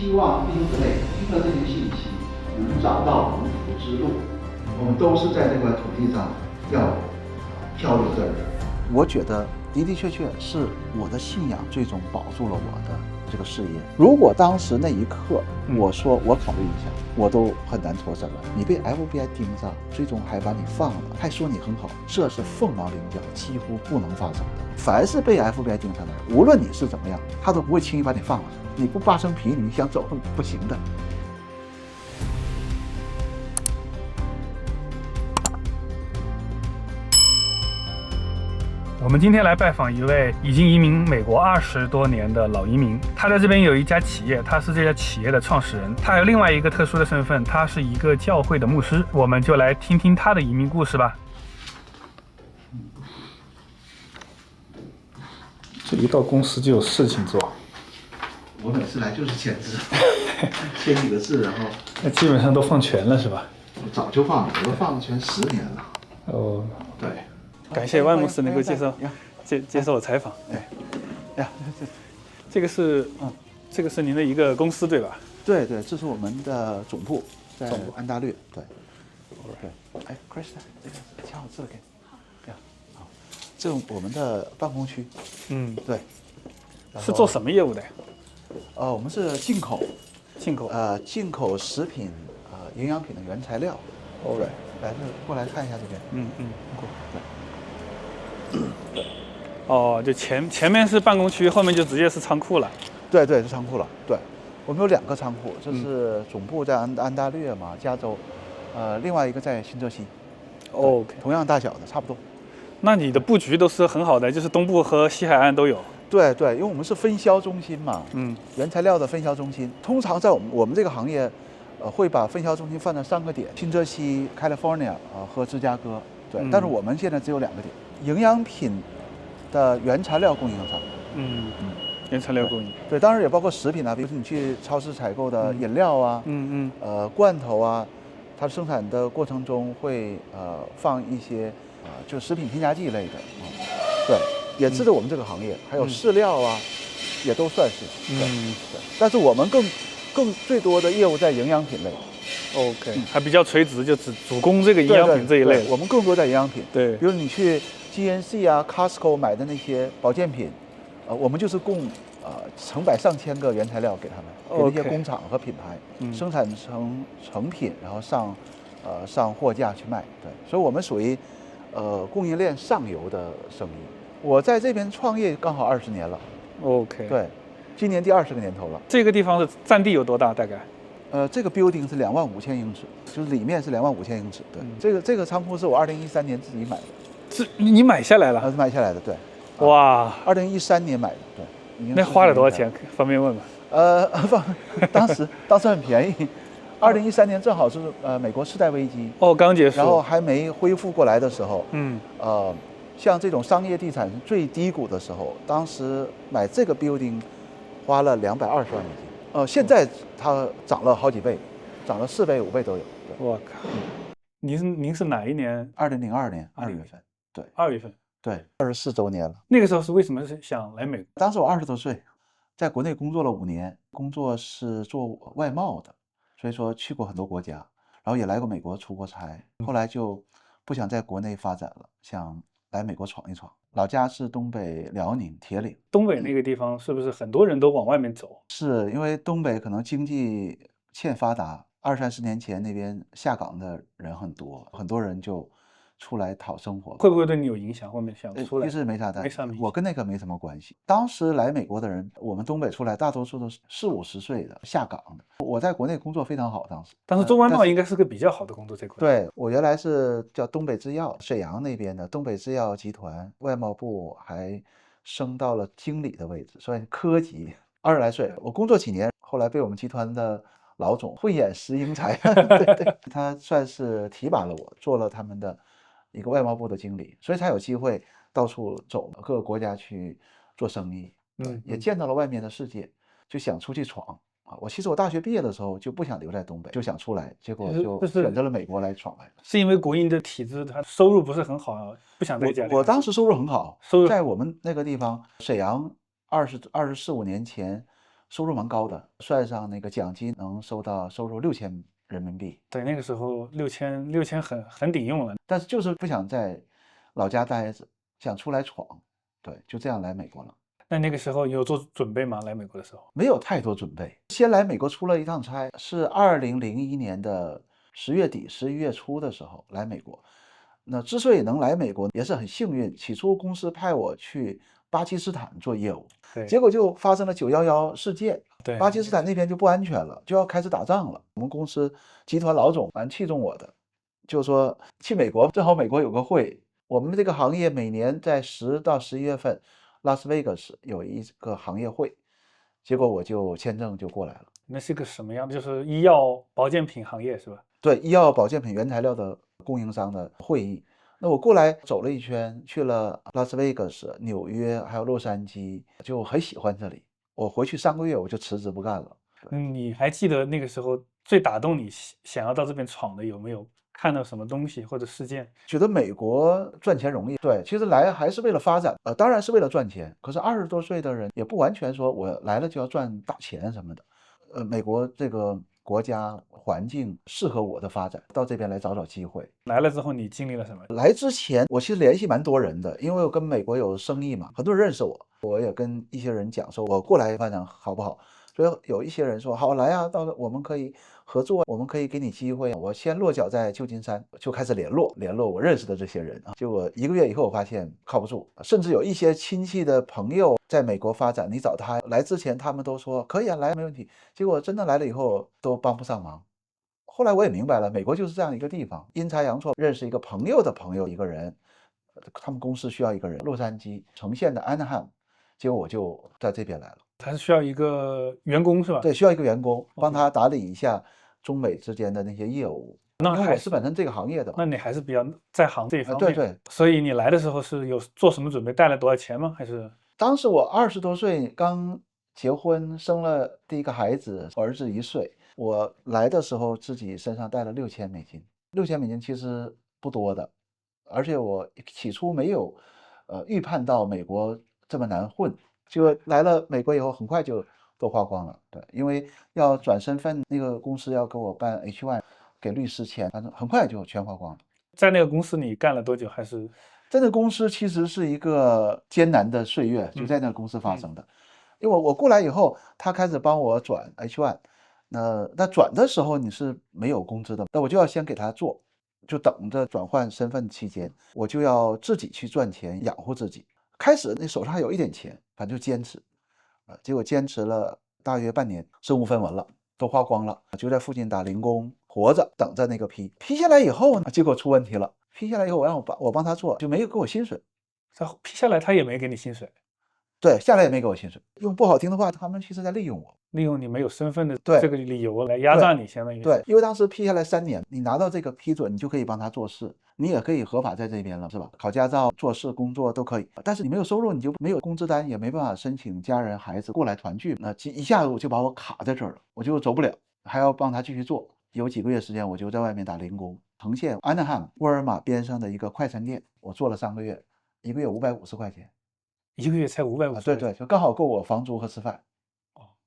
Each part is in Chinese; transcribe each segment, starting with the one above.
希望弟兄姊妹听了这些信息，能找到蒙福之路。我们都是在这块土地上要漂流的人。我觉得的的确确是我的信仰最终保住了我的这个事业。如果当时那一刻我说我考虑一下，我都很难脱身了。你被 FBI 盯上，最终还把你放了，还说你很好，这是凤毛麟角，几乎不能发生的。凡是被 FBI 盯上的人，无论你是怎么样，他都不会轻易把你放了。你不扒层皮，你想走不行的。我们今天来拜访一位已经移民美国20多年的老移民，他在这边有一家企业，他是这家企业的创始人，他有另外一个特殊的身份，他是一个教会的牧师。我们就来听听他的移民故事吧。这一到公司就有事情做。我每次来就是签字，签几个字，然后那基本上都放全了是吧？早就放了，我都放全10年了。哦，对。感谢万牧师能够接受我采访。呀，这个是这个是您的一个公司对吧？对对，这是我们的总部，在安大略。对。对。哎 ，Krista， 这个签好字了给你。呀，好，这是我们的办公区。对。是做什么业务的呀？我们是进口进口食品营养品的原材料。对，来这过来看一下这边。过对。哦，就前面是办公区，后面就直接是仓库了。对对，是仓库了。对，我们有2个仓库，这是总部在安大略嘛，加州，另外一个在新泽西。OK， 同样大小的，差不多。那你的布局都是很好的，就是东部和西海岸都有。对对，因为我们是分销中心嘛，原材料的分销中心。通常在我们这个行业，会把分销中心放在3个点：新泽西、California 和芝加哥。对，但是我们现在只有2个点。营养品的原材料供应商，原材料供应，对，当然也包括食品啊，比如说你去超市采购的饮料啊，罐头啊，它生产的过程中会放一些就食品添加剂类的，对，也值得我们这个行业，还有饲料啊，也都算是，对，但是我们更最多的业务在营养品类。OK，还比较垂直，就只主攻这个营养品这一类。我们更多在营养品，对，比如你去 GNC 啊、Costco 买的那些保健品，我们就是供成百上千个原材料给他们，给那些工厂和品牌生产成品，然后上货架去卖。对，所以我们属于供应链上游的生意。我在这边创业刚好20年了。OK， 对，今年第20个年头了。这个地方是占地有多大？大概？这个 building 是25000英尺，就是里面是25000英尺。对，这个仓库是我2013年自己买的。是你买下来了？买下来的，对。哇，2013年买的，对。那花了多少钱？方便问吗？当时很便宜。2013年正好是美国次贷危机。刚结束。然后还没恢复过来的时候。像这种商业地产最低谷的时候，当时买这个 building 花了220万美金。现在它涨了好几倍，涨了4倍、5倍都有。我靠！您是哪一年？2002年2月份。对，2月份。对，24周年了。那个时候是为什么是想来美国？当时我20多岁，在国内工作了5年，工作是做外贸的，所以说去过很多国家，然后也来过美国出过差。后来就不想在国内发展了，想来美国闯一闯。老家是东北辽宁铁岭。东北那个地方是不是很多人都往外面走？是因为东北可能经济欠发达，20-30年前那边下岗的人很多，很多人就出来讨生活。会不会对你有影响？后面想出来？其实没啥我跟那个没什么关系。当时来美国的人，我们东北出来大多数都是40-50岁的下岗的。我在国内工作非常好，当时做外贸应该是个比较好的工作，这块。对，我原来是叫东北制药，沈阳那边的东北制药集团外贸部，还升到了经理的位置，所以科级。20来岁，我工作几年，后来被我们集团的老总慧眼识英才，对，他算是提拔了我，做了他们的一个外贸部的经理，所以才有机会到处走，各个国家去做生意，也见到了外面的世界，就想出去闯。其实我大学毕业的时候就不想留在东北，就想出来，结果就选择了美国来闯来了。是因为国营的体制，它收入不是很好，不想在家里。我当时收入很好，在我们那个地方，沈阳24-25年前收入蛮高的，算上那个奖金能收入6000人民币。对，那个时候6000很顶用了。但是就是不想在老家待着，想出来闯，对，就这样来美国了。那个时候有做准备吗？来美国的时候没有太多准备，先来美国出了一趟差，是2001年的10月底、11月初的时候来美国。那之所以能来美国，也是很幸运。起初公司派我去巴基斯坦做业务，结果就发生了911事件，巴基斯坦那边就不安全了，就要开始打仗了。我们公司集团老总蛮器重我的，就说去美国，正好美国有个会，我们这个行业每年在10到11月份，拉斯维加斯有一个行业会，结果我就签证就过来了。那是个什么样的？就是医药保健品行业是吧？对，医药保健品原材料的供应商的会议。那我过来走了一圈，去了拉斯维加斯、纽约，还有洛杉矶，就很喜欢这里。我回去3个月我就辞职不干了。你还记得那个时候最打动你想要到这边闯的有没有？看到什么东西或者事件？觉得美国赚钱容易，对，其实来还是为了发展，当然是为了赚钱。可是20多岁的人也不完全说我来了就要赚大钱什么的。美国这个国家环境适合我的发展，到这边来找找机会。来了之后你经历了什么？来之前我其实联系蛮多人的，因为我跟美国有生意嘛，很多人认识我。我也跟一些人讲说我过来发展好不好，所以有一些人说好来啊，到我们可以合作，我们可以给你机会。我先落脚在旧金山，就开始联络我认识的这些人啊。结果1个月以后我发现靠不住，甚至有一些亲戚的朋友在美国发展，你找他来之前他们都说可以啊，来没问题，结果真的来了以后都帮不上忙。后来我也明白了，美国就是这样一个地方，阴差阳错认识一个朋友的朋友一个人，他们公司需要一个人，洛杉矶城县的安纳汉，结果我就在这边来了。他是需要一个员工是吧？对，需要一个员工帮他打理一下中美之间的那些业务。因为我是本身这个行业的嘛。那你还是比较在行这一方对面。对。所以你来的时候是有做什么准备？带了多少钱吗？还是？当时我20多岁，刚结婚，生了第一个孩子，我儿子1岁。我来的时候自己身上带了$6000。$6000其实不多的，而且我起初没有预判到美国这么难混，就来了美国以后很快就都花光了。对，因为要转身份，那个公司要给我办 H1，给律师钱，反正很快就全花光了。在那个公司你干了多久？还是在那个公司其实是一个艰难的岁月，就在那个公司发生的。因为我过来以后，他开始帮我转 H1，那转的时候你是没有工资的，那我就要先给他做，就等着转换身份期间，我就要自己去赚钱养活自己。开始那手上还有一点钱，反正就坚持，结果坚持了大约半年，身无分文了，都花光了，就在附近打零工，活着等着那个批下来以后呢，结果出问题了。批下来以后，我帮他做，就没有给我薪水。他批下来他也没给你薪水？对，下来也没给我薪水。用不好听的话，他们其实在利用我，利用你没有身份的这个理由来压榨你，相当于。对，因为当时批下来3年，你拿到这个批准，你就可以帮他做事，你也可以合法在这边了，是吧？考驾照、做事、工作都可以。但是你没有收入，你就没有工资单，也没办法申请家人孩子过来团聚。那一下子我就把我卡在这儿了，我就走不了，还要帮他继续做。有几个月时间，我就在外面打零工。城县安纳汉沃尔玛边上的一个快餐店，我做了3个月，1个月550块钱，1个月才550。对对，就刚好够我房租和吃饭。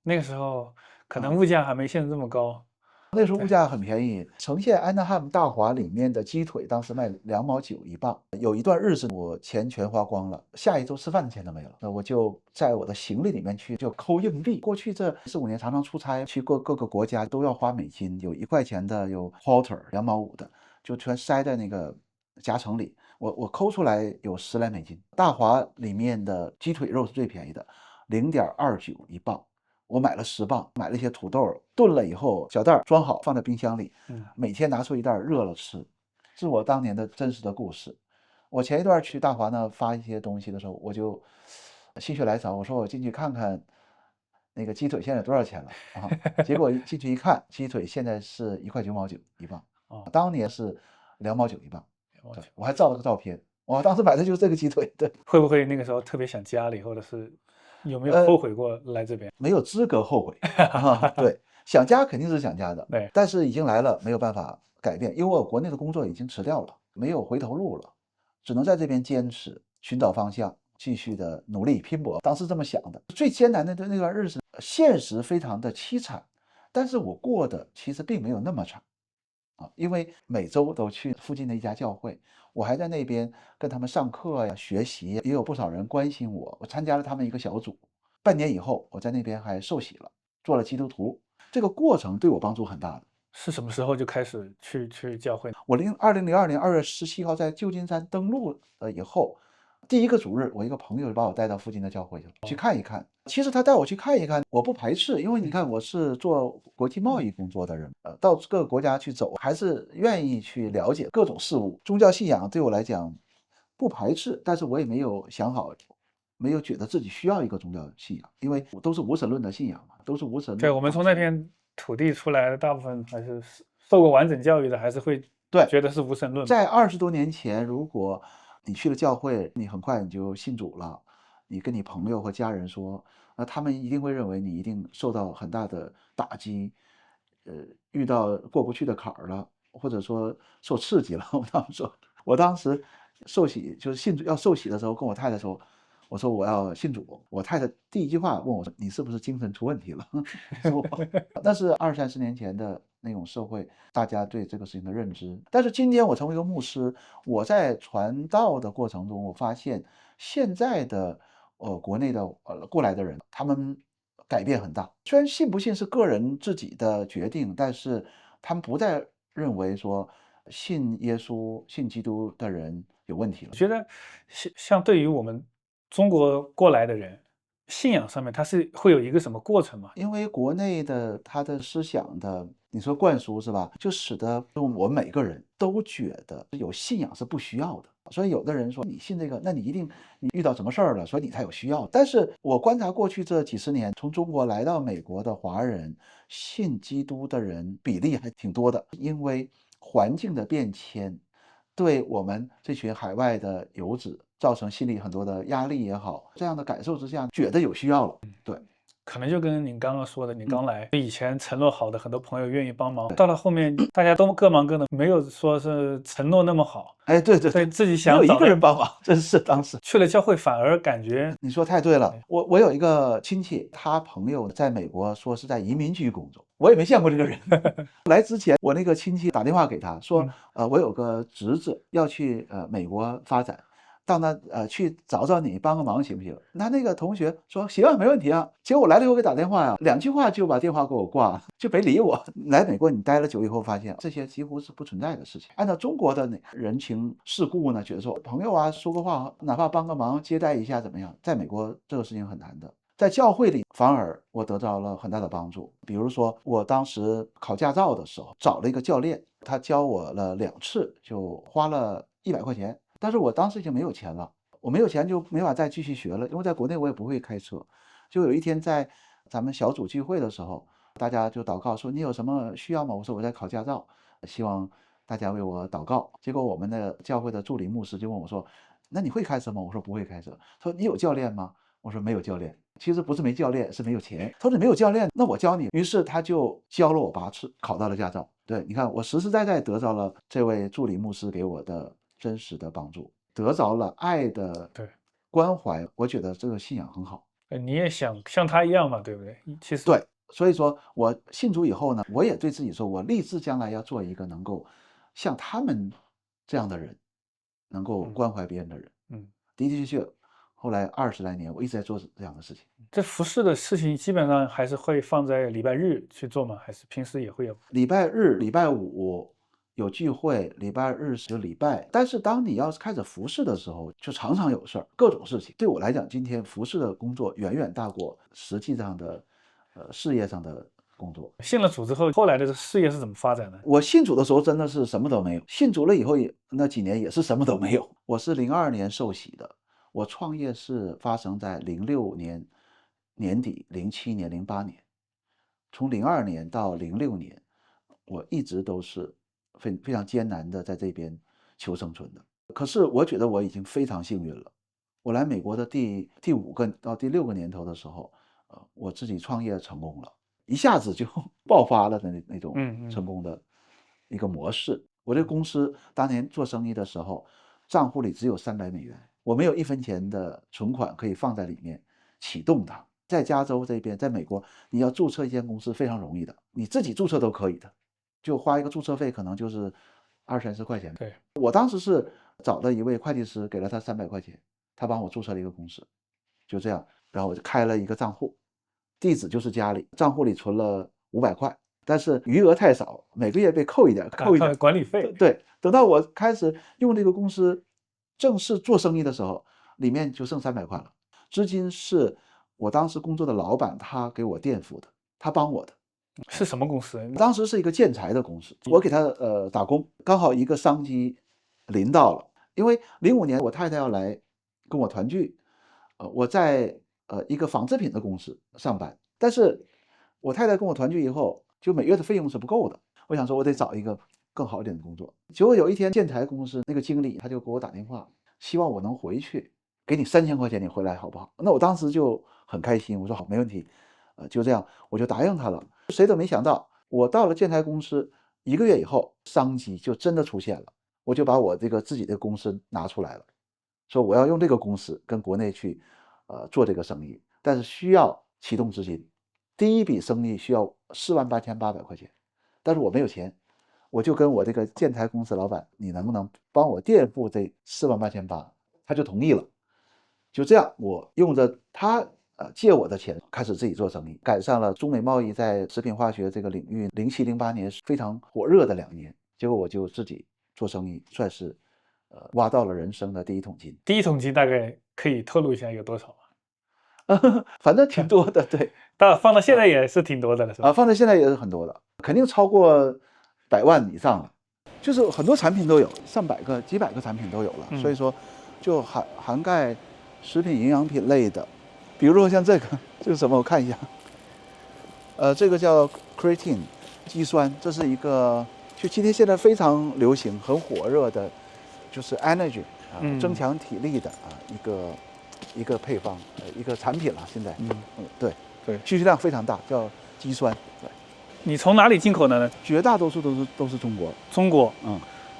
那个时候可能物价还没现在这么高。那时候物价很便宜，城县安纳汉大华里面的鸡腿当时卖2毛9一磅。有一段日子我钱全花光了，下一周吃饭的钱都没了。那我就在我的行李里面去就抠硬币。过去这4、5年常常出差去各个国家都要花美金，有1块钱的，有 quarter 2毛5的，就全塞在那个夹层里。我抠出来有10来美金。大华里面的鸡腿肉是最便宜的，0.29一磅。我买了10磅，买了一些土豆，炖了以后小袋装好放在冰箱里，每天拿出一袋热了吃。是我当年的真实的故事。我前一段去大华呢发一些东西的时候，我就心血来潮，我说我进去看看那个鸡腿现在多少钱了啊？结果进去一看，鸡腿现在是1块9毛9一磅，当年是2毛9一磅。对，我还照了个照片，我当时买的就是这个鸡腿。对，会不会那个时候特别想家里，或者是有没有后悔过来这边？没有资格后悔对，想家肯定是想家的，对，但是已经来了，没有办法改变，因为我国内的工作已经辞掉了，没有回头路了，只能在这边坚持，寻找方向，继续的努力拼搏。当时这么想的。最艰难的那段日子现实非常的凄惨，但是我过得其实并没有那么惨啊，因为每周都去附近的一家教会，我还在那边跟他们上课呀、学习，也有不少人关心我，我参加了他们一个小组。半年以后，我在那边还受洗了，做了基督徒。这个过程对我帮助很大的。是什么时候就开始去教会呢？我2002年2月17号在旧金山登陆以后，第一个主日，我一个朋友就把我带到附近的教会去了，去看一看。其实他带我去看一看，我不排斥，因为你看我是做国际贸易工作的人，到各个国家去走，还是愿意去了解各种事物。宗教信仰对我来讲不排斥，但是我也没有想好，没有觉得自己需要一个宗教信仰，因为都是无神论的信仰嘛，都是无神论。对，我们从那片土地出来的大部分还是受过完整教育的，还是会对，觉得是无神论。在20多年前，如果你去了教会，你很快你就信主了，你跟你朋友和家人说，那他们一定会认为你一定受到很大的打击，遇到过不去的坎儿了，或者说受刺激了。我当时受洗就是信主要受洗的时候，跟我太太说，我说我要信主，我太太第一句话问我说：“你是不是精神出问题了？”那是20、30年前的那种社会，大家对这个事情的认知。但是今天我成为一个牧师，我在传道的过程中，我发现现在的国内的过来的人，他们改变很大。虽然信不信是个人自己的决定，但是他们不再认为说信耶稣、信基督的人有问题了。我觉得像对于我们中国过来的人，信仰上面它是会有一个什么过程吗？因为国内的他的思想的，你说灌输是吧？就使得我们每个人都觉得有信仰是不需要的。所以有的人说你信这个，那你一定你遇到什么事儿了，所以你才有需要。但是我观察过去这几十年，从中国来到美国的华人，信基督的人比例还挺多的，因为环境的变迁，对我们这群海外的游子造成心里很多的压力也好，这样的感受之下，觉得有需要了。对。可能就跟您刚刚说的，你刚来，以前承诺好的很多朋友愿意帮忙，到了后面大家都各忙各的，没有说是承诺那么好。哎，对对所以对，自己想没有一个找到人帮忙，真是当时去了教会，反而感觉你说太对了。我有一个亲戚，他朋友在美国说是在移民局工作，我也没见过这个人。来之前，我那个亲戚打电话给他说，我有个侄子要去美国发展，到那去找找你帮个忙行不行？那个同学说行啊，没问题啊。结果我来了以后给打电话呀，2句话就把电话给我挂了，就没理我。来美国你待了久以后，发现这些几乎是不存在的事情。按照中国的人情世故呢，觉得说朋友啊说个话，哪怕帮个忙接待一下怎么样？在美国这个事情很难的。在教会里，反而我得到了很大的帮助。比如说，我当时考驾照的时候，找了一个教练，他教我了2次，就花了100块钱。但是我当时已经没有钱了，我没有钱就没法再继续学了，因为在国内我也不会开车。就有一天在咱们小组聚会的时候，大家就祷告说：“你有什么需要吗？”我说：“我在考驾照，希望大家为我祷告。”结果我们的教会的助理牧师就问我说：“那你会开车吗？”我说：“不会开车。”他说：“你有教练吗？”我说：“没有教练。”其实不是没教练，是没有钱。他说：“你没有教练，那我教你。”于是他就教了我8次，考到了驾照。对，你看我实实在在得到了这位助理牧师给我的真实的帮助，得着了爱的关怀。我觉得这个信仰很好。你也想像他一样嘛，对不对？其实对，所以说我信主以后呢，我也对自己说，我立志将来要做一个能够像他们这样的人，能够关怀别人的人。的的确确，后来20来年，我一直在做这样的事情。这服饰的事情基本上还是会放在礼拜日去做吗？还是平时也会有？礼拜日、礼拜五有聚会，礼拜日是礼拜。但是当你要是开始服侍的时候，就常常有事儿，各种事情。对我来讲，今天服侍的工作远远大过实际上的事业上的工作。信了主之后，后来的事业是怎么发展的？我信主的时候真的是什么都没有，信主了以后那几年也是什么都没有。我是02年受洗的，我创业是发生在06年年底、07年、08年，从02年到06年，我一直都是非常艰难的在这边求生存的。可是我觉得我已经非常幸运了。我来美国的第5个到第6个年头的时候，我自己创业成功了。一下子就爆发了的那种成功的一个模式。我这公司当年做生意的时候，账户里只有$300，我没有1分钱的存款可以放在里面启动它。在加州这边，在美国，你要注册一间公司非常容易的，你自己注册都可以的，就花一个注册费，可能就是20-30块钱。对，我当时是找了一位会计师，给了他300块钱，他帮我注册了一个公司，就这样，然后我就开了一个账户，地址就是家里，账户里存了500块，但是余额太少，每个月被扣一点，扣一点管理费。对，等到我开始用这个公司正式做生意的时候，里面就剩300块了。资金是我当时工作的老板他给我垫付的，他帮我的。是什么公司？当时是一个建材的公司，我给他打工，刚好一个商机临到了，因为05年我太太要来跟我团聚，我在一个纺织品的公司上班，但是我太太跟我团聚以后，就每月的费用是不够的，我想说我得找一个更好一点的工作。结果有一天建材公司那个经理他就给我打电话，希望我能回去，给你3000块钱，你回来好不好？那我当时就很开心，我说好，没问题，就这样我就答应他了。谁都没想到，我到了建材公司1个月以后，商机就真的出现了，我就把我这个自己的公司拿出来了，说我要用这个公司跟国内去做这个生意，但是需要启动资金，第一笔生意需要48800块钱，但是我没有钱，我就跟我这个建材公司老板，你能不能帮我垫付这48800？他就同意了。就这样，我用着他借我的钱开始自己做生意，赶上了中美贸易在食品化学这个领域07、08年非常火热的2年，结果我就自己做生意，算是挖到了人生的第一桶金。第一桶金大概可以透露一下有多少吗？反正挺多的，对。放到现在也是挺多的了，是吧？放在现在也是很多的，肯定超过100万以上了。就是很多产品都有，上百个、几百个产品都有了，所以说就涵盖食品营养品类的，比如说像这是什么？我看一下，这个叫 creatine 肌酸，这是一个就今天现在非常流行、很火热的，就是 energy 增强体力的一个配方，一个产品了。现在，对，需求量非常大，叫肌酸。对，你从哪里进口的呢？绝大多数都是中国。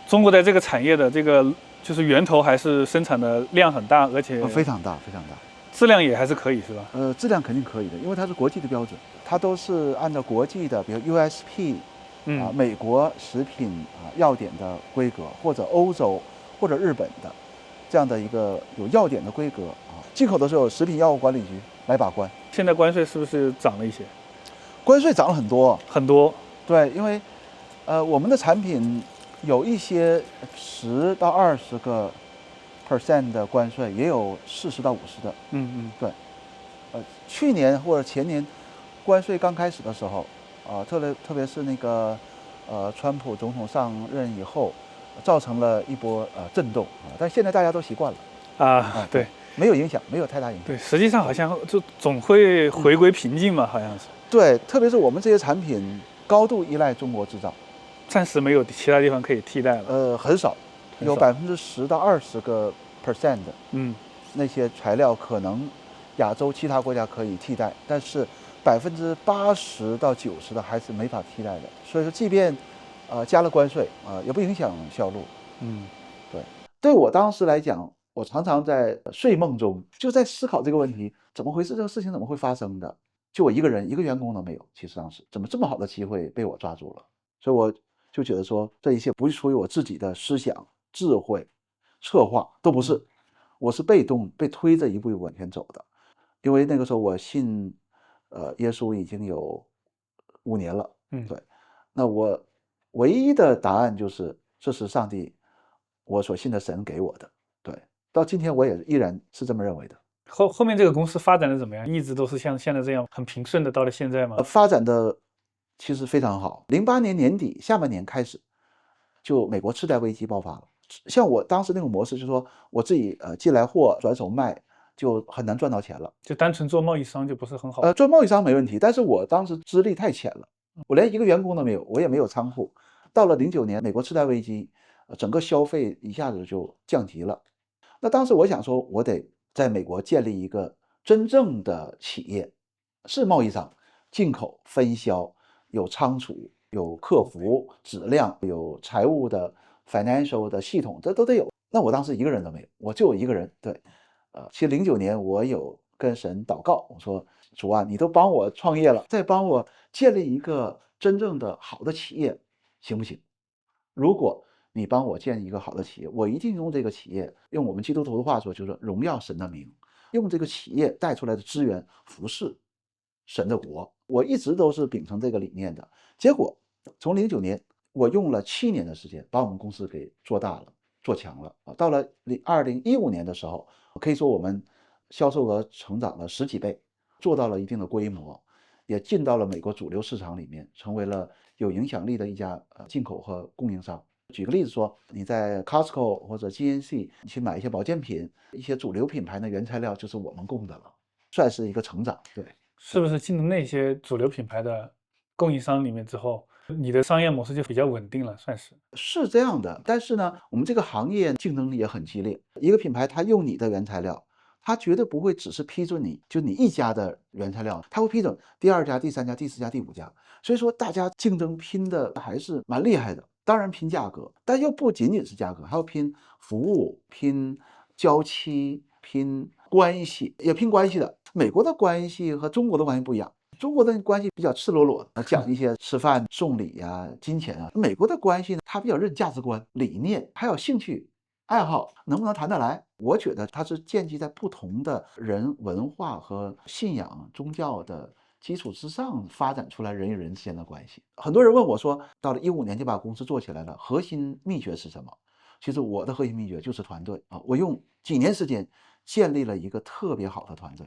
中国在这个产业的这个就是源头还是生产的量很大，而且非常大，非常大。质量也还是可以，是吧？质量肯定可以的，因为它是国际的标准，它都是按照国际的，比如 USP 美国食品药典的规格，或者欧洲或者日本的这样的一个有药典的规格进口的时候，食品药物管理局来把关。现在关税是不是涨了一些？关税涨了很多，很多。对，因为我们的产品有一些10到20个%的关税，也有40到50的。对。去年或者前年关税刚开始的时候，特别是那个川普总统上任以后，造成了一波震动但现在大家都习惯了对，没有影响，没有太大影响。对，实际上好像就总会回归平静嘛，好像是。对，特别是我们这些产品高度依赖中国制造，暂时没有其他地方可以替代了。很少，有10%到20个%的，那些材料可能亚洲其他国家可以替代，但是80%到90%的还是没法替代的。所以说，即便加了关税也不影响销路。对我当时来讲，我常常在睡梦中就在思考这个问题：怎么回事？这个事情怎么会发生的？就我一个人，一个员工都没有。其实当时怎么这么好的机会被我抓住了？所以我就觉得说，这一切不是出于我自己的思想、智慧、策划，都不是，我是被动被推着一步一步往前走的。因为那个时候我信耶稣已经有5年了。对，那我唯一的答案就是这是上帝我所信的神给我的。对，到今天我也依然是这么认为的。后面这个公司发展的怎么样？一直都是像现在这样很平顺的到了现在吗？发展的其实非常好。08年年底下半年开始，就美国次贷危机爆发了。像我当时那种模式，就是说我自己进来货转手卖，就很难赚到钱了。就单纯做贸易商就不是很好。做贸易商没问题，但是我当时资历太浅了，我连一个员工都没有，我也没有仓库。到了09年美国次贷危机，整个消费一下子就降级了。那当时我想说，我得在美国建立一个真正的企业，是贸易商，进口、分销，有仓储，有客服、质量，有财务的 financial 的系统，这都得有。那我当时一个人都没有，我就一个人。对，其实09年我有跟神祷告，我说主啊，你都帮我创业了，再帮我建立一个真正的好的企业，行不行？如果你帮我建一个好的企业，我一定用这个企业，用我们基督徒的话说，就是荣耀神的名，用这个企业带出来的资源服侍神的国。我一直都是秉承这个理念的。结果从09年，我用了7年的时间，把我们公司给做大了，做强了。到了2015年的时候，可以说我们销售额成长了10几倍，做到了一定的规模，也进到了美国主流市场里面，成为了有影响力的一家进口和供应商。举个例子说，你在 Costco 或者 GNC 你去买一些保健品，一些主流品牌的原材料就是我们供的了，算是一个成长。对，是不是进了那些主流品牌的供应商里面之后，你的商业模式就比较稳定了，算是？是这样的。但是呢，我们这个行业竞争力也很激烈，一个品牌它用你的原材料，它绝对不会只是批准你就你一家的原材料，它会批准第2家、第3家、第4家、第5家。所以说大家竞争拼的还是蛮厉害的。当然拼价格，但又不仅仅是价格，还要拼服务、拼交期、拼关系，也拼关系的。美国的关系和中国的关系不一样，中国的关系比较赤裸裸的讲一些吃饭送礼呀、金钱啊。美国的关系呢，它比较认价值观、理念，还有兴趣爱好，能不能谈得来？我觉得它是建基在不同的人文化和信仰、宗教的基础之上发展出来人与人之间的关系。很多人问我说，到了15年就把公司做起来了，核心秘诀是什么？其实我的核心秘诀就是团队啊，我用几年时间建立了一个特别好的团队。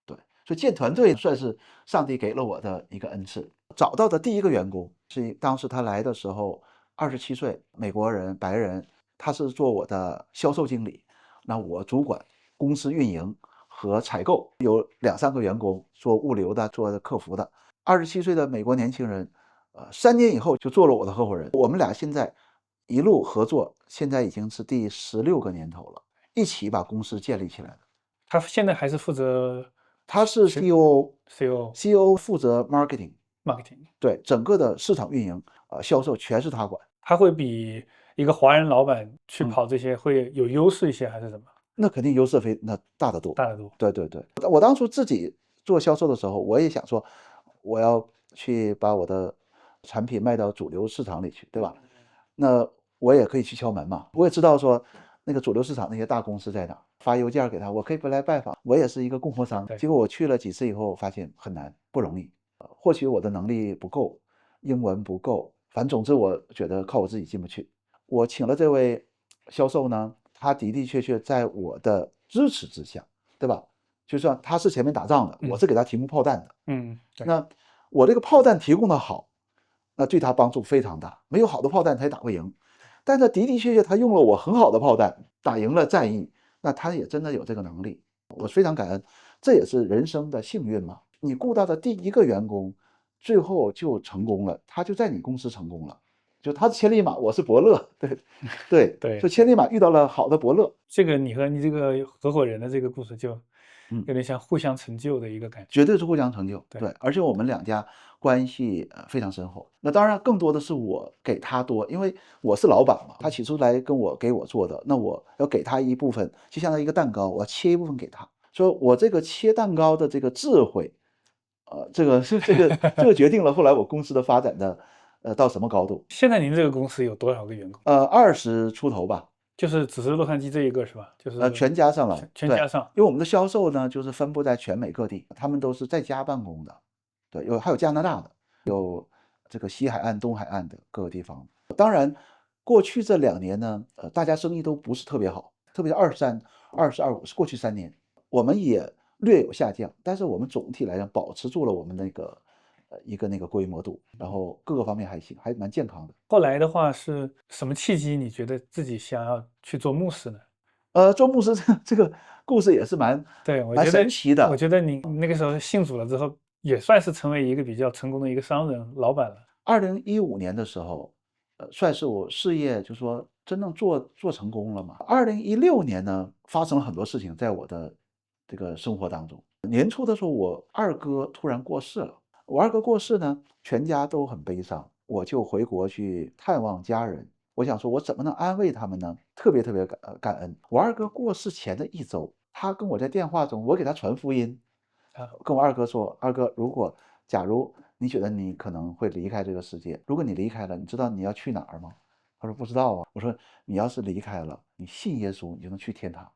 对，所以建团队算是上帝给了我的一个恩赐。找到的第一个员工是当时他来的时候27岁，美国人，白人，他是做我的销售经理，那我主管公司运营和采购，有2、3个员工做物流的，做客服的。27岁的美国年轻人，3年以后就做了我的合伙人。我们俩现在一路合作，现在已经是第16个年头了，一起把公司建立起来的。他现在还是负责他是 CEO CEO 负责 marketing， marketing，对，整个的市场运营销售全是他管。他会比一个华人老板去跑这些会有优势一些，还是怎么？那肯定优势那大得多，大得多。对对对，我当初自己做销售的时候，我也想说，我要去把我的产品卖到主流市场里去，对吧？那我也可以去敲门嘛，我也知道说那个主流市场那些大公司在哪，发邮件给他，我可以不来拜访，我也是一个供货商。结果我去了几次以后，发现很难，不容易。或许我的能力不够，英文不够，反正总之我觉得靠我自己进不去。我请了这位销售呢，他的的确确在我的支持之下，对吧？就算他是前面打仗的，我是给他提供炮弹的。那我这个炮弹提供的好，那对他帮助非常大。没有好的炮弹他也打不赢，但是的的确确他用了我很好的炮弹，打赢了战役，那他也真的有这个能力，我非常感恩。这也是人生的幸运嘛。你雇到的第一个员工，最后就成功了，他就在你公司成功了。就他是千里马，我是伯乐，对对对，就千里马遇到了好的伯乐。这个你和你这个合伙人的这个故事就有点像互相成就的一个感觉。绝对是互相成就，对，而且我们2家关系非常深厚。那当然更多的是我给他多，因为我是老板嘛，他起初来给我做的，那我要给他一部分，就相当于一个蛋糕，我要切一部分给他。说我这个切蛋糕的这个智慧，这个决定了后来我公司的发展的到什么高度。现在您这个公司有多少个员工？20出头吧。就是只是洛杉矶这一个是吧？就是全加上了，全加上。因为我们的销售呢，就是分布在全美各地，他们都是在家办公的，对，还有加拿大的，有这个西海岸、东海岸的各个地方。当然，过去这2年呢，大家生意都不是特别好，特别是23、24、25是过去3年，我们也略有下降，但是我们总体来讲保持住了我们那个那个规模度，然后各个方面还行，还蛮健康的。后来的话是什么契机？你觉得自己想要去做牧师呢？做牧师这个故事也是蛮神奇的。我觉得你那个时候信主了之后，也算是成为一个比较成功的一个商人、老板了。2015年的时候，算是我事业就说真正做成功了嘛。2016年呢，发生了很多事情在我的这个生活当中。年初的时候，我二哥突然过世了。我二哥过世呢，全家都很悲伤，我就回国去探望家人。我想说，我怎么能安慰他们呢？特别感恩。我二哥过世前的1周，他跟我在电话中，我给他传福音，跟我二哥说，二哥，假如你觉得你可能会离开这个世界，如果你离开了，你知道你要去哪儿吗？他说不知道啊。我说你要是离开了，你信耶稣，你就能去天堂。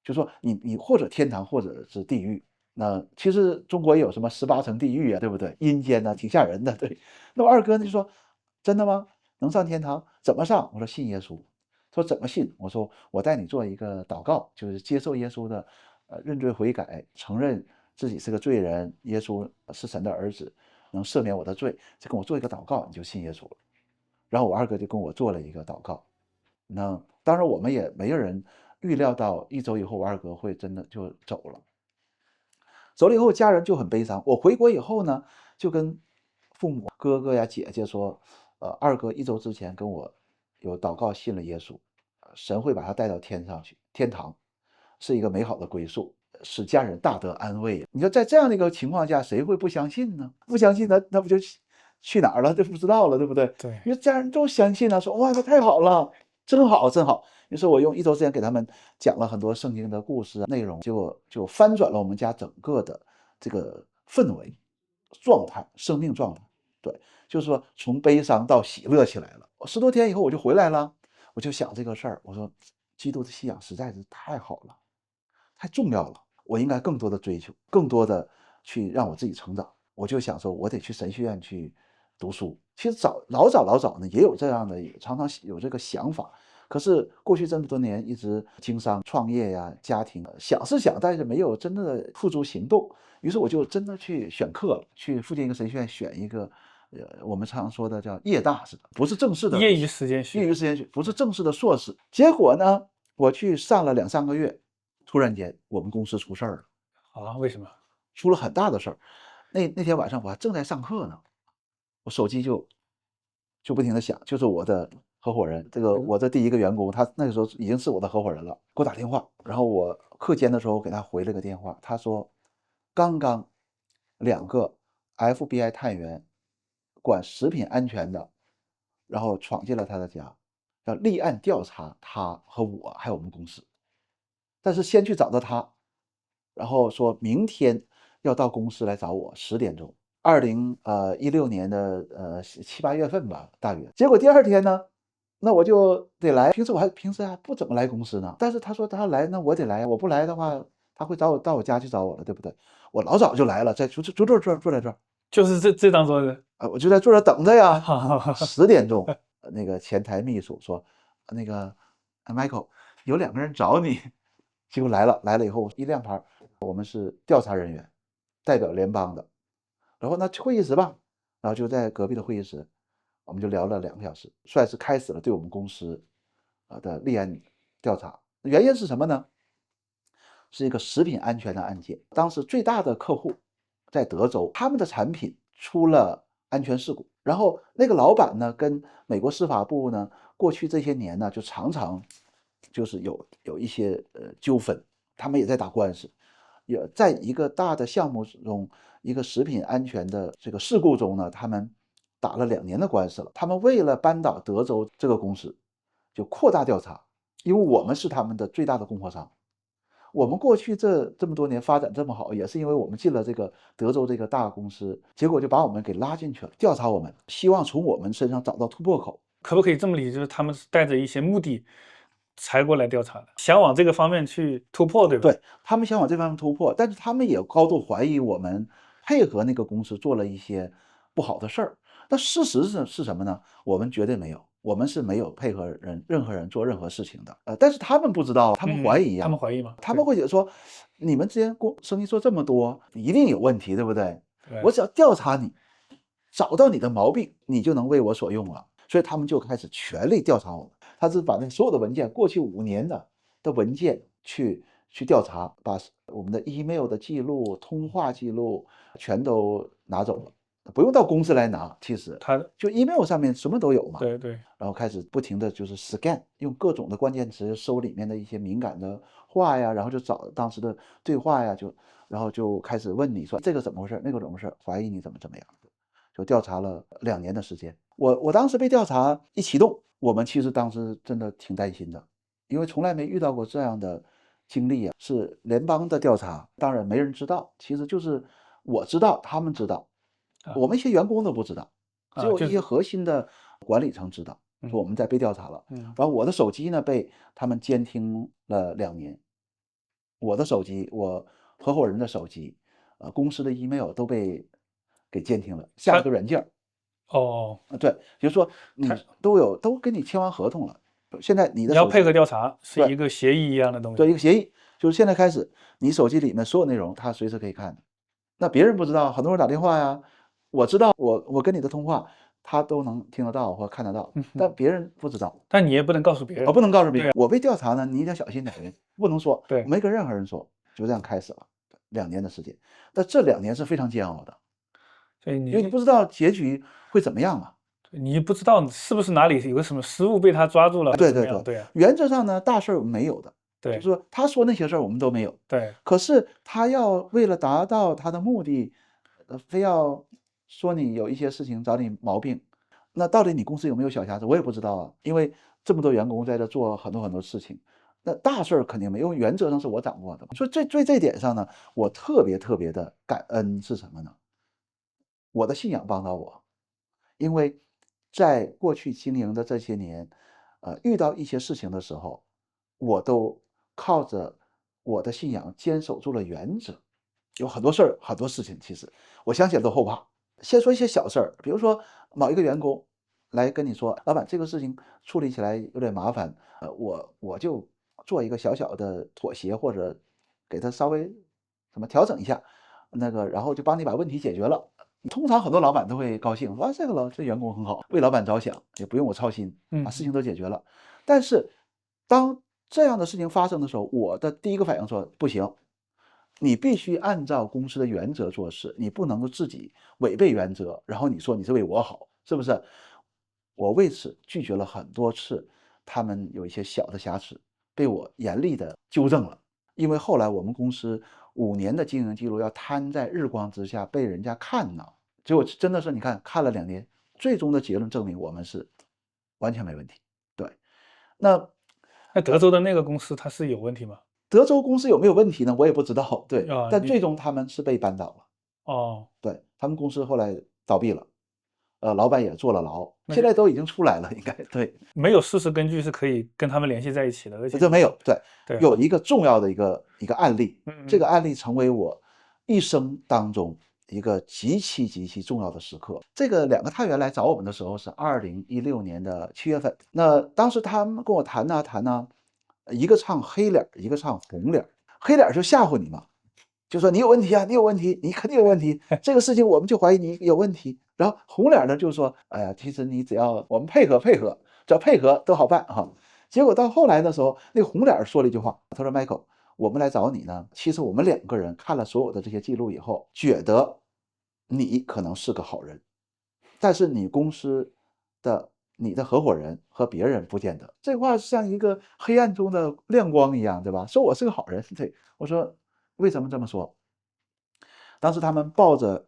就说你或者天堂，或者是地狱。那其实中国也有什么18层地狱啊，对不对？阴间呢，挺吓人的。对，那我二哥呢就说，真的吗？能上天堂？怎么上？我说信耶稣。说怎么信？我说我带你做一个祷告，就是接受耶稣的认罪悔改，承认自己是个罪人，耶稣是神的儿子，能赦免我的罪，就跟我做一个祷告，你就信耶稣了。然后我二哥就跟我做了一个祷告。那当然我们也没有人预料到1周以后我二哥会真的就走了。走了以后家人就很悲伤。我回国以后呢，就跟父母哥哥呀姐姐说，二哥1周之前跟我有祷告信了耶稣，神会把他带到天上去，天堂是一个美好的归宿，使家人大得安慰。你说在这样的一个情况下，谁会不相信呢？不相信那不就去哪儿了？就不知道了，对不对？对，因为家人都相信了，说哇，那太好了，真好，真好。于是我用1周时间给他们讲了很多圣经的故事内容，结果就翻转了我们家整个的这个氛围、状态、生命状态。对，就是说从悲伤到喜乐起来了。10多天以后我就回来了，我就想这个事儿，我说基督的信仰实在是太好了，太重要了，我应该更多的追求，更多的去让我自己成长。我就想说，我得去神学院去读书。其实老早呢，也有这样的，常常有这个想法。可是过去这么多年一直经商、创业呀、家庭，想是想，但是没有真的付诸行动。于是我就真的去选课了，去附近一个神学院选一个，我们常说的叫夜大式的，不是正式的业余时间学，不是正式的硕士。结果呢，我去上了2、3个月，突然间我们公司出事儿了。啊？为什么？出了很大的事儿。那天晚上我还正在上课呢，我手机就不停的响，就是我的合伙人，这个我的第一个员工，他那个时候已经是我的合伙人了，给我打电话。然后我课间的时候给他回了个电话，他说刚刚2个 FBI 探员管食品安全的，然后闯进了他的家，要立案调查他和我还有我们公司，但是先去找到他，然后说明天要到公司来找我10点钟。2016年的7、8月份吧，大约。结果第2天呢，那我就得来。平时还不怎么来公司呢，但是他说他来，那我得来。我不来的话，他会到我家去找我了，对不对？我老早就来了，坐在这儿。就是这当中的我就在坐这等着呀。10点钟，那个前台秘书说，那个Michael 有2个人找你。结果来了以后一亮牌，我们是调查人员，代表联邦的。然后那去会议室吧，然后就在隔壁的会议室，我们就聊了2个小时，算是开始了对我们公司的立案调查。原因是什么呢？是一个食品安全的案件。当时最大的客户在德州，他们的产品出了安全事故，然后那个老板呢跟美国司法部呢过去这些年呢就常常就是有一些纠纷，他们也在打官司。也在一个大的项目中，一个食品安全的这个事故中呢，他们打了2年的官司了。他们为了扳倒德州这个公司，就扩大调查，因为我们是他们的最大的供货商。我们过去这么多年发展这么好，也是因为我们进了这个德州这个大公司，结果就把我们给拉进去了，调查我们，希望从我们身上找到突破口。可不可以这么理解，就是他们是带着一些目的才过来调查的，想往这个方面去突破，对吧？对，他们想往这方面突破，但是他们也高度怀疑我们配合那个公司做了一些不好的事儿。那事实是什么呢？我们绝对没有，我们是没有配合任何人做任何事情的。但是他们不知道，他们怀疑呀，他们怀疑吗？他们会觉得说，你们之间生意做这么多，一定有问题，对不对？对，我只要调查你，找到你的毛病，你就能为我所用了。所以他们就开始全力调查我们。他是把那所有的文件，过去5年的文件去调查，把我们的 email 的记录、通话记录全都拿走了，不用到公司来拿，其实他就 email 上面什么都有嘛。对，然后开始不停的就是 scan， 用各种的关键词搜里面的一些敏感的话呀，然后就找当时的对话呀，然后就开始问你说这个怎么回事，那个怎么回事，怀疑你怎么样，就调查了2年的时间。我当时被调查一启动，我们其实当时真的挺担心的，因为从来没遇到过这样的经历啊，是联邦的调查，当然没人知道，其实就是我知道，他们知道，我们一些员工都不知道，只有一些核心的管理层知道，说我们在被调查了。然后我的手机呢被他们监听了2年，我的手机，我合伙人的手机，公司的 email 都被给监听了，下了个软件。哦，对，就是说你都跟你签完合同了，现在你的你要手机配合调查，是一个协议一样的东西。对，一个协议，就是现在开始，你手机里面所有内容，他随时可以看的。那别人不知道，很多人打电话呀，我知道，我跟你的通话，他都能听得到或看得到，但别人不知道。但你也不能告诉别人。我不能告诉别人，我被调查呢，你得小心点，不能说，对，没跟任何人说，就这样开始了2年的时间。但这2年是非常煎熬的，所以因为你不知道结局会怎么样嘛。你不知道是不是哪里有个什么失误被他抓住了。对，原则上呢，大事儿没有的。对，就是说他说那些事儿我们都没有。对，可是他要为了达到他的目的，非要说你有一些事情找你毛病，那到底你公司有没有小瑕疵，我也不知道啊。因为这么多员工在这做很多事情，那大事儿肯定没有，原则上是我掌握的。所以这点上呢，我特别的感恩是什么呢？我的信仰帮到我，因为在过去经营的这些年，遇到一些事情的时候，我都靠着我的信仰坚守住了原则。有很多事儿、很多事情，其实我想起来都后怕。先说一些小事儿，比如说某一个员工来跟你说：“老板，这个事情处理起来有点麻烦，我就做一个小小的妥协，或者给他稍微怎么调整一下，然后就帮你把问题解决了。”通常很多老板都会高兴，说：“这员工很好，为老板着想，也不用我操心，把事情都解决了。”但是当这样的事情发生的时候，我的第一个反应说：“不行，你必须按照公司的原则做事，你不能够自己违背原则，然后你说你是为我好，是不是？”我为此拒绝了很多次，他们有一些小的瑕疵，被我严厉的纠正了。因为后来我们公司5年的经营记录要摊在日光之下被人家看呢，结果真的是你看了2年，最终的结论证明我们是完全没问题。对，那德州的那个公司它是有问题吗？德州公司有没有问题呢？我也不知道。对，啊，但最终他们是被扳倒了。哦，对，他们公司后来倒闭了，老板也坐了牢，现在都已经出来了，应该对。没有事实根据是可以跟他们联系在一起的，而且这没有。对，对，有一个重要的一个案例，这个案例成为我一生当中一个极其重要的时刻。这个2个探员来找我们的时候是2016年的7月份，那当时他们跟我谈呢，一个唱黑脸，一个唱红脸。黑脸就吓唬你嘛，就说你有问题啊，你有问题，你肯定有问题，这个事情我们就怀疑你有问题。然后红脸呢就说：“哎呀，其实你只要我们配合，只要配合都好办哈。”结果到后来的时候，那个红脸说了一句话，他说 ：“Michael，我们来找你呢，其实我们2个人看了所有的这些记录以后，觉得你可能是个好人，但是你公司的你的合伙人和别人不见得。”这话像一个黑暗中的亮光一样，对吧？说我是个好人，对，我说为什么这么说？当时他们抱着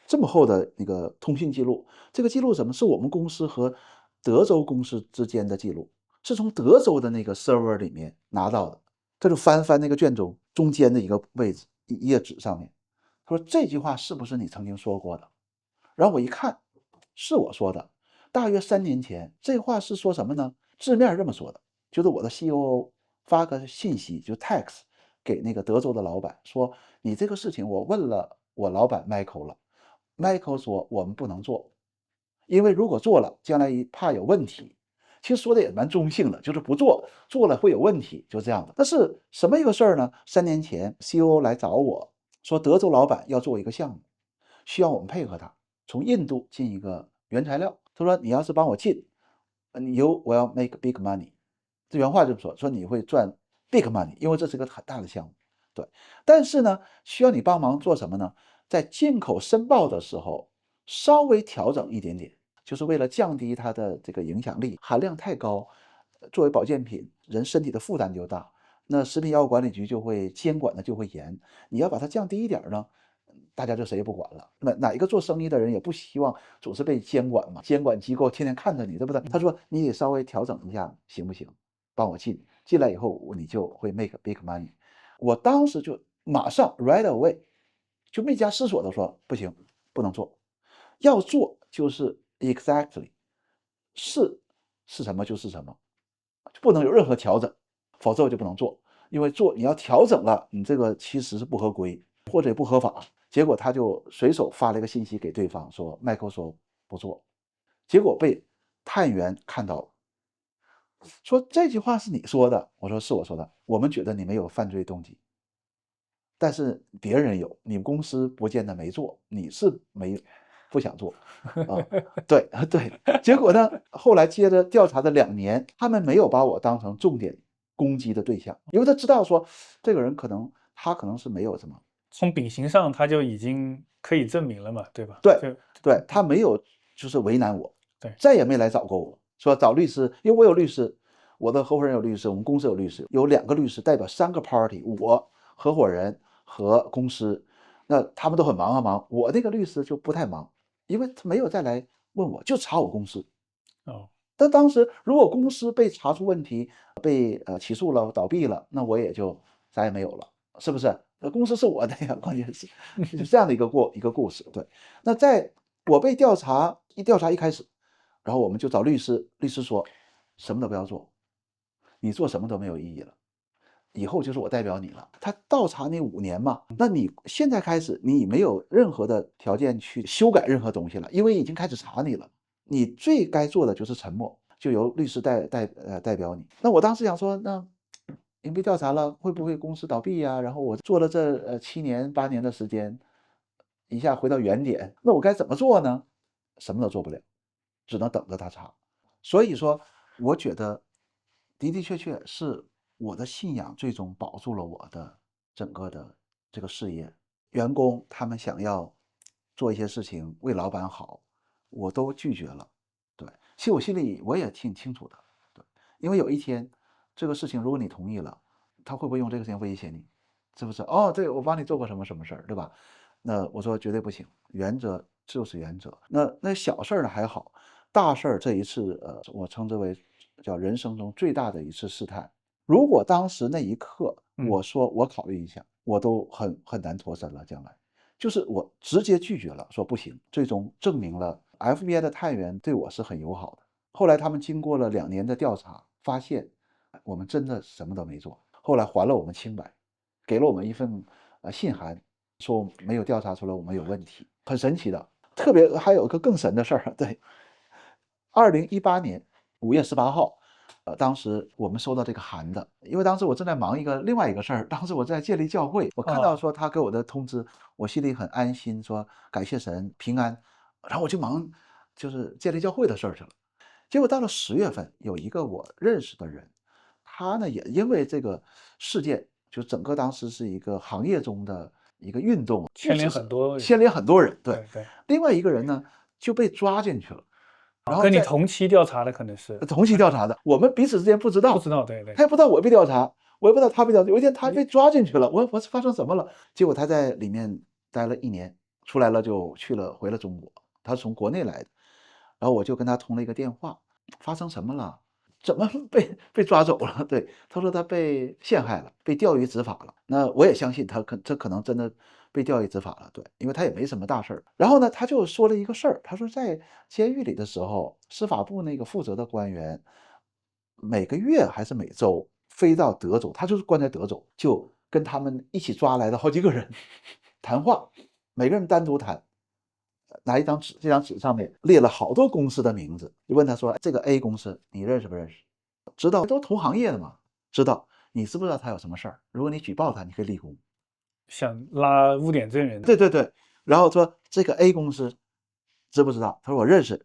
这么厚的那个通讯记录，这个记录什么？是我们公司和德州公司之间的记录，是从德州的那个 server 里面拿到的。他就翻那个卷宗中间的一个位置，一页纸上面，他说这句话是不是你曾经说过的？然后我一看，是我说的，大约3年前。这话是说什么呢？字面这么说的，就是我的 COO 发个信息，就 text 给那个德州的老板说，你这个事情我问了我老板 Michael 了，Michael 说我们不能做，因为如果做了，将来怕有问题。其实说的也蛮中性的，就是不做，做了会有问题，就这样的。但是什么一个事儿呢？3年前 COO 来找我说，德州老板要做一个项目，需要我们配合他，从印度进一个原材料。他说你要是帮我进，you will make big money。这原话就是说你会赚 big money， 因为这是个很大的项目。对，但是呢，需要你帮忙做什么呢？在进口申报的时候稍微调整一点点。就是为了降低它的这个影响力，含量太高，作为保健品，人身体的负担就大，那食品药物管理局就会监管的就会严。你要把它降低一点呢，大家就谁也不管了。那哪一个做生意的人也不希望总是被监管嘛？监管机构天天看着你，对不对？他说你得稍微调整一下，行不行？帮我进。进来以后你就会 make big money。我当时就马上 right away 就没加思索的说不行，不能做，要做就是 exactly 是什么就是什么，就不能有任何调整，否则我就不能做。因为做你要调整了，你这个其实是不合规或者也不合法。结果他就随手发了一个信息给对方说 Michael 说不做，结果被探员看到了，说这句话是你说的。我说是我说的，我们觉得你没有犯罪动机，但是别人有，你们公司不见得没做，你是不想做啊？对对。结果呢，后来接着调查的2年，他们没有把我当成重点攻击的对象，因为他知道说这个人可能是没有什么，从秉行上他就已经可以证明了嘛，对吧？对对，他没有就是为难我，对，再也没来找过我说找律师，因为我有律师，我的合伙人有律师，我们公司有律师，有2个律师代表3个 party， 我合伙人和公司，那他们都很忙啊忙，我那个律师就不太忙，因为他没有再来问我，就查我公司。哦，但当时如果公司被查出问题，被起诉了，倒闭了，那我也就啥也没有了，是不是？公司是我的呀，关键是就是这样的一个故事。对，那在我被调查一开始，然后我们就找律师，律师说什么都不要做，你做什么都没有意义了，以后就是我代表你了。他倒查你5年嘛，那你现在开始你没有任何的条件去修改任何东西了，因为已经开始查你了。你最该做的就是沉默，就由律师代表你。那我当时想说，那您被调查了，会不会公司倒闭呀？然后我做了这7年8年的时间，一下回到原点，那我该怎么做呢？什么都做不了，只能等着他查。所以说，我觉得的确是我的信仰最终保住了我的整个的这个事业。员工他们想要做一些事情为老板好，我都拒绝了。对，其实我心里我也挺清楚的。对，因为有一天这个事情如果你同意了，他会不会用这个事情威胁你？是不是？哦，对，我帮你做过什么什么事儿，对吧？那我说绝对不行，原则就是原则。那小事儿呢还好，大事儿这一次，我称之为叫人生中最大的一次试探。如果当时那一刻我说我考虑一下，我都很难脱身了。将来就是我直接拒绝了，说不行。最终证明了 FBI 的探员对我是很友好的。后来他们经过了2年的调查，发现我们真的什么都没做。后来还了我们清白，给了我们一份信函，说没有调查出来我们有问题，很神奇的。特别还有一个更神的事儿，对，2018年5月18号，当时我们收到这个函的，因为当时我正在忙另外一个事儿，当时我在建立教会，我看到说他给我的通知，我心里很安心，说感谢神平安，然后我就忙就是建立教会的事儿去了。结果到了10月份，有一个我认识的人，他呢也因为这个事件，就整个当时是一个行业中的一个运动，牵连很多人，牵连很多人。对对。另外一个人呢就被抓进去了，然后跟你同期调查的可能是同期调查的，我们彼此之间不知道，对，他也不知道我被调查，我也不知道他被调查。有一天他被抓进去了，我发生什么了？结果他在里面待了1年，出来了就回了中国，他是从国内来的。然后我就跟他通了一个电话，发生什么了？怎么被抓走了？对，他说他被陷害了，被钓鱼执法了。那我也相信他可能真的被钓鱼执法了，对，因为他也没什么大事儿。然后呢，他就说了一个事儿，他说在监狱里的时候，司法部那个负责的官员每个月还是每周飞到德州，他就是关在德州，就跟他们一起抓来的好几个人谈话，每个人单独谈。拿一张纸，这张纸上面列了好多公司的名字，就问他说：“这个 A 公司你认识不认识？知道，都同行业的嘛，知道。你知不知道他有什么事儿？如果你举报他，你可以立功。想拉污点证人。对。然后说这个 A 公司知不知道？他说我认识。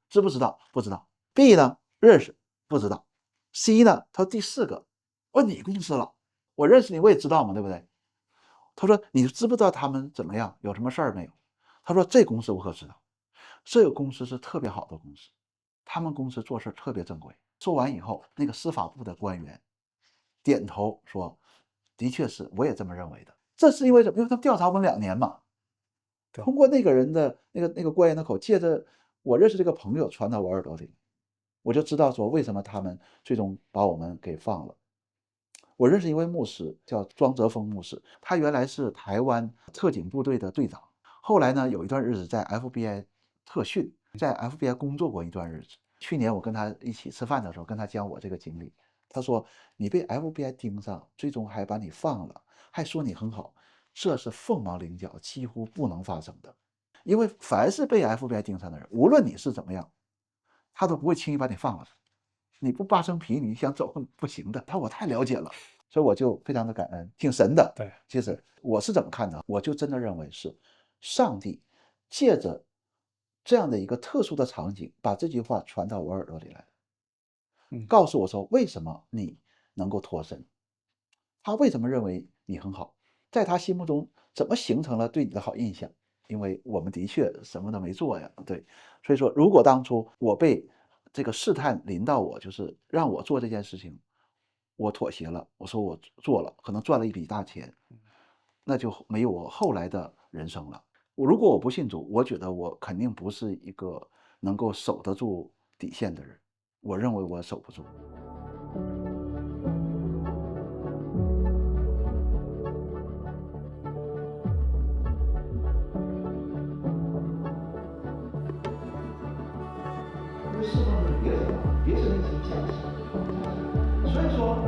知不知道？不知道。B 呢？认识，不知道。C 呢？他说第4个，问你公司了，我认识你，我也知道嘛，对不对？他说你知不知道他们怎么样？有什么事儿没有？他说这公司我可知道，这个公司是特别好的公司，他们公司做事特别正规。说完以后，那个司法部的官员点头说：“的确是，我也这么认为的。”这是因为什么？因为他们调查我们2年嘛。通过那个人的那个官员的口，借着我认识这个朋友传到我耳朵里，我就知道说为什么他们最终把我们给放了。我认识一位牧师叫庄泽峰牧师，他原来是台湾特警部队的队长，后来呢有一段日子在 FBI 特训，在 FBI 工作过一段日子。去年我跟他一起吃饭的时候，跟他讲我这个经历，他说你被 FBI 盯上，最终还把你放了，还说你很好，这是凤毛麟角，几乎不能发生的。因为凡是被 FBI 盯上的人，无论你是怎么样，他都不会轻易把你放了。你不扒层皮，你想走不行的。我太了解了，所以我就非常的感恩，挺神的。对，其实我是怎么看的？我就真的认为是上帝借着这样的一个特殊的场景，把这句话传到我耳朵里来，告诉我说为什么你能够脱身，他为什么认为你很好，在他心目中怎么形成了对你的好印象？因为我们的确什么都没做呀，对。所以说，如果当初我被这个试探临到我，就是让我做这件事情，我妥协了，我说我做了，可能赚了一笔大钱，那就没有我后来的人生了。如果我不信主，我觉得我肯定不是一个能够守得住底线的人，我认为我守不住。因为侍奉是别神了，别神的一些价值。所以说，